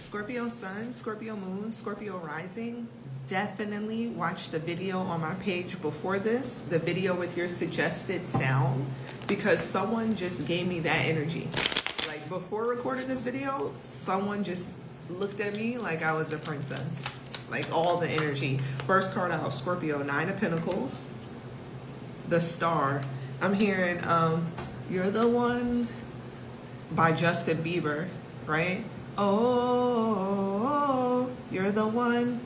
Scorpio Sun, Scorpio Moon, Scorpio Rising, definitely watch the video on my page before this, the video with your suggested sound, because someone just gave me that energy. Like before recording this video, someone just looked at me like I was a princess. Like all the energy. First card out, Scorpio, 9 of Pentacles, the Star. I'm hearing You're the One by Justin Bieber, right? Oh, you're the one,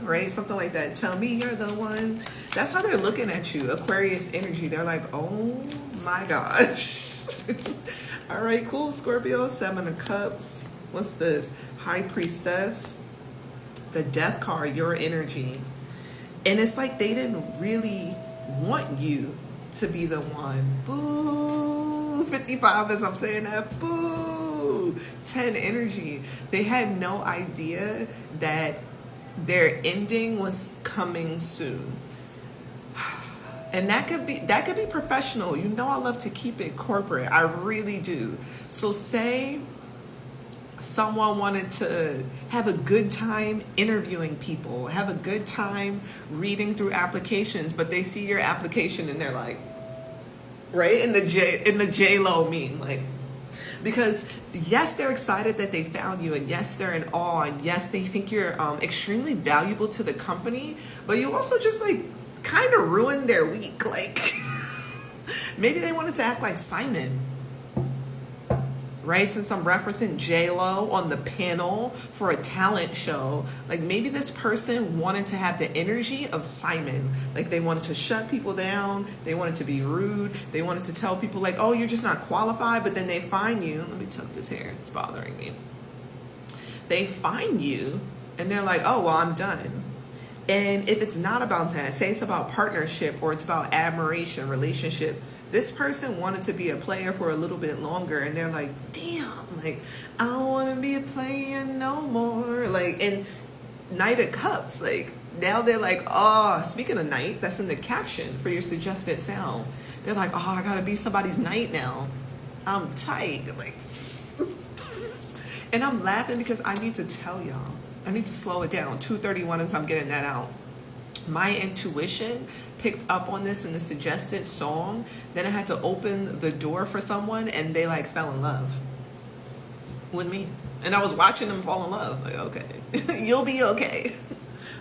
right? Something like that. Tell me you're the one. That's how they're looking at you. Aquarius energy. They're like, oh my gosh. All right, cool, Scorpio. 7 of Cups. What's this? High Priestess. The Death card, your energy. And it's like they didn't really want you to be the one. Boo. 55 as I'm saying that. Boo. 10 energy. They had no idea that their ending was coming soon. And that could be professional. You know I love to keep it corporate. I really do. So say someone wanted to have a good time interviewing people, have a good time reading through applications, but they see your application and they're like, right? In the J-Lo meme, like, because yes, they're excited that they found you, and yes, they're in awe, and yes, they think you're extremely valuable to the company, but you also just like kind of ruined their week. Like maybe they wanted to act like Simon, right? Since I'm referencing J-Lo on the panel for a talent show, like maybe this person wanted to have the energy of Simon. Like they wanted to shut people down. They wanted to be rude. They wanted to tell people like, oh, you're just not qualified. But then they find you. Let me tuck this hair. It's bothering me. They find you and they're like, oh, well, I'm done. And if it's not about that, say it's about partnership or it's about admiration, relationship, this person wanted to be a player for a little bit longer, and they're like, damn, like, I don't want to be a player no more. Like, and Knight of Cups, like, now they're like, oh, speaking of Knight, that's in the caption for your suggested sound. They're like, oh, I got to be somebody's Knight now. I'm tight. Like, and I'm laughing because I need to tell y'all. I need to slow it down. 2:31 as I'm getting that out. My intuition picked up on this in the suggested song. Then I had to open the door for someone and they like fell in love with me. And I was watching them fall in love. Like, okay, you'll be okay.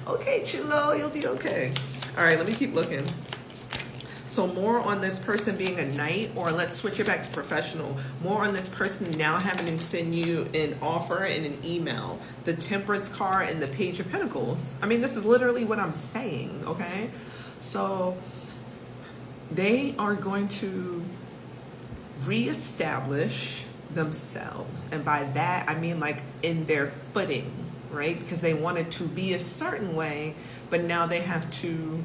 Okay, Chulo, you'll be okay. All right, let me keep looking. So more on this person being a knight, or let's switch it back to professional. More on this person now having to send you an offer in an email. The Temperance card and the Page of Pentacles. I mean, this is literally what I'm saying, okay? So they are going to reestablish themselves. And by that, I mean like in their footing, right? Because they wanted to be a certain way, but now they have to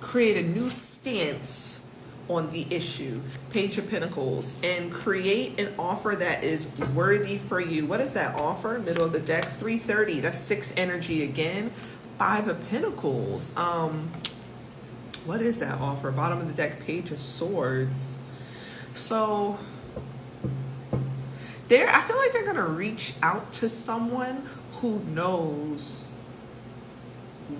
create a new stance on the issue. Page of Pentacles, and create an offer that is worthy for you. What is that offer? Middle of the deck, 330. That's 6 energy again. 5 of Pentacles. What is that offer? Bottom of the deck, Page of Swords. So I feel like they're gonna reach out to someone who knows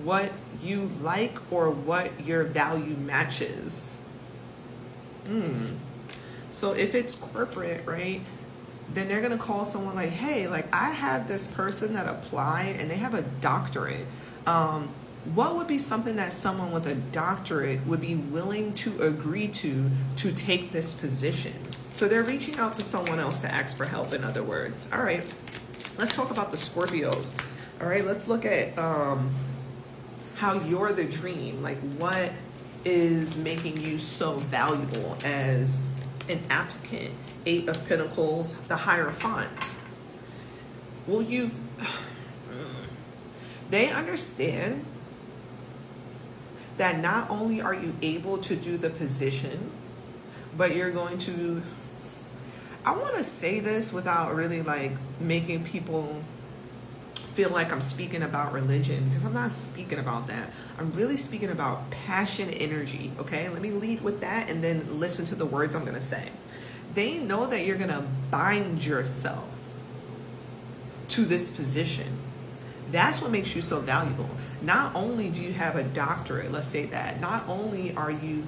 what you like or what your value matches. So if it's corporate, right, then they're gonna call someone like, hey, like I have this person that applied and they have a doctorate. What would be something that someone with a doctorate would be willing to agree to take this position? So they're reaching out to someone else to ask for help, in other words. All right, let's talk about the Scorpios. All right, let's look at how you're the dream. Like, what is making you so valuable as an applicant? 8 of Pentacles, the Hierophant. Well, they understand that not only are you able to do the position, but you're going to, I want to say this without really like making people feel like I'm speaking about religion, because I'm not speaking about that. I'm really speaking about passion, energy, okay? Let me lead with that and then listen to the words I'm going to say. They know that you're going to bind yourself to this position. That's what makes you so valuable. Not only do you have a doctorate, let's say that, not only are you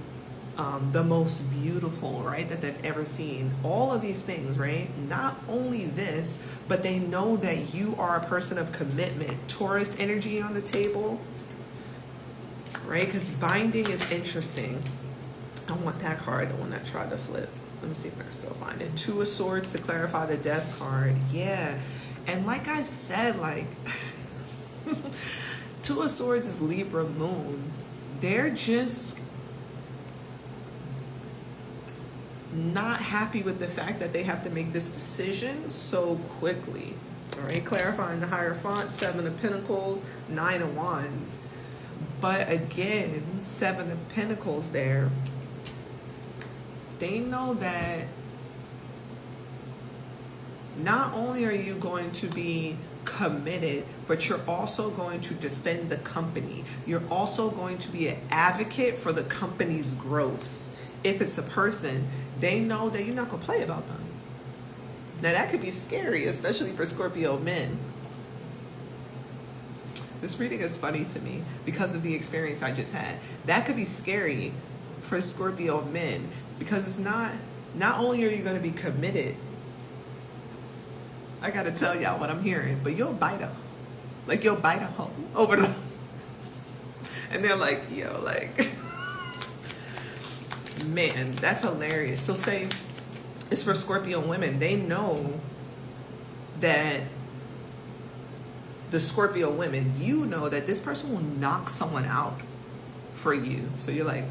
the most beautiful, right, that they've ever seen, all of these things, right? Not only this, but they know that you are a person of commitment. Taurus energy on the table, right? Because binding is interesting. I want that card, the one that tried to flip. Let me see if I can still find it. Two of Swords to clarify the Death card. Yeah. And like I said, like, Two of Swords is Libra moon. They're just not happy with the fact that they have to make this decision so quickly. All right, clarifying the Hierophant, Seven of Pentacles, Nine of Wands. But again, Seven of Pentacles there, they know that not only are you going to be committed, but you're also going to defend the company. You're also going to be an advocate for the company's growth. If it's a person, they know that you're not going to play about them. Now that could be scary, especially for Scorpio men. This reading is funny to me because of the experience I just had. That could be scary for Scorpio men because it's not only are you going to be committed, I got to tell y'all what I'm hearing, but you'll bite a, like you'll bite a hoe over the, and they're like, yo, like, man, that's hilarious. So say it's for Scorpio women. They know that the Scorpio women, you know that this person will knock someone out for you. So you're like,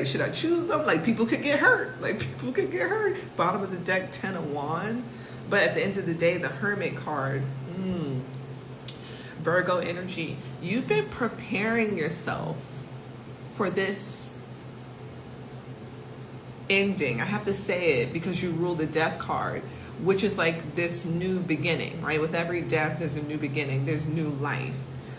should I choose them? Like, people could get hurt. Like, people could get hurt. Bottom of the deck, Ten of Wands. But at the end of the day, the Hermit card, Virgo energy. You've been preparing yourself for this ending. I have to say it because you rule the Death card, which is like this new beginning, right? With every death, there's a new beginning. There's new life.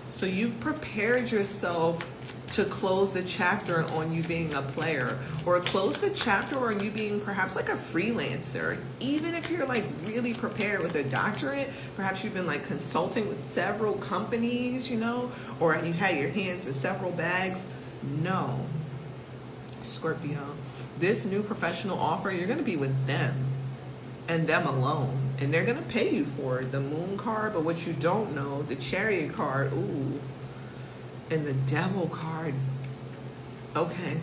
So you've prepared yourself to close the chapter on you being a player, or close the chapter on you being perhaps like a freelancer. Even if you're like really prepared with a doctorate, perhaps you've been like consulting with several companies, you know, or you had your hands in several bags. No, Scorpio, this new professional offer, you're going to be with them and them alone, and they're going to pay you for it. The Moon card, but what you don't know, the Chariot card, ooh, and the Devil card. Okay,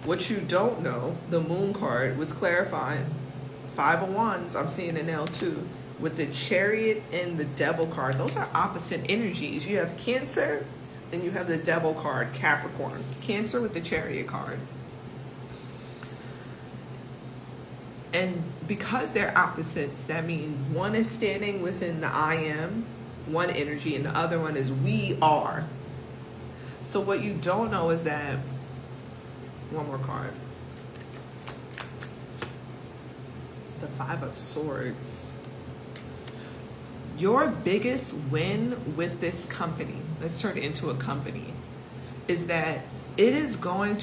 what you don't know, the Moon card was clarified. Five of Wands, I'm seeing it now too, with the Chariot and the Devil card. Those are opposite energies. You have Cancer and you have the Devil card, Capricorn. Cancer with the Chariot card. And because they're opposites, that means one is standing within the I am, one energy, and the other one is we are. So what you don't know is that, one more card, the Five of Swords. Your biggest win with this company, let's turn it into a company, is that it isn't going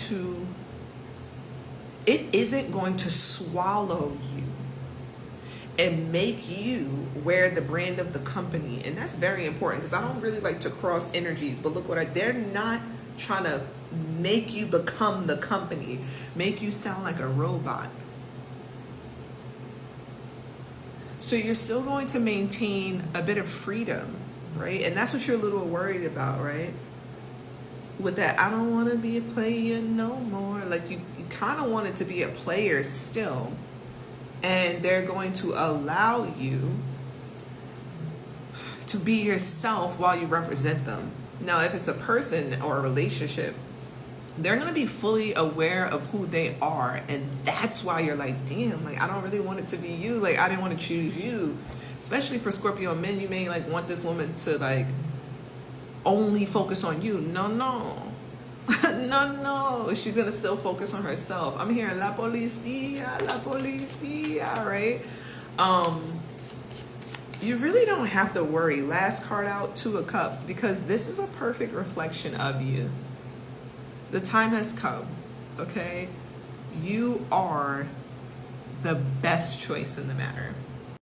to swallow you and make you wear the brand of the company. And that's very important because I don't really like to cross energies, but look what they're not trying to make you become the company, make you sound like a robot. So you're still going to maintain a bit of freedom, right? And that's what you're a little worried about, right? With that, I don't want to be a player no more. Like you kind of want it to be a player still. And they're going to allow you to be yourself while you represent them. Now, if it's a person or a relationship, they're going to be fully aware of who they are. And that's why you're like, damn, like, I don't really want it to be you. Like, I didn't want to choose you. Especially for Scorpio men, you may like want this woman to like only focus on you. No. No. She's going to still focus on herself. I'm hearing la policía, right? You really don't have to worry. Last card out, Two of Cups, because this is a perfect reflection of you. The time has come, okay? You are the best choice in the matter.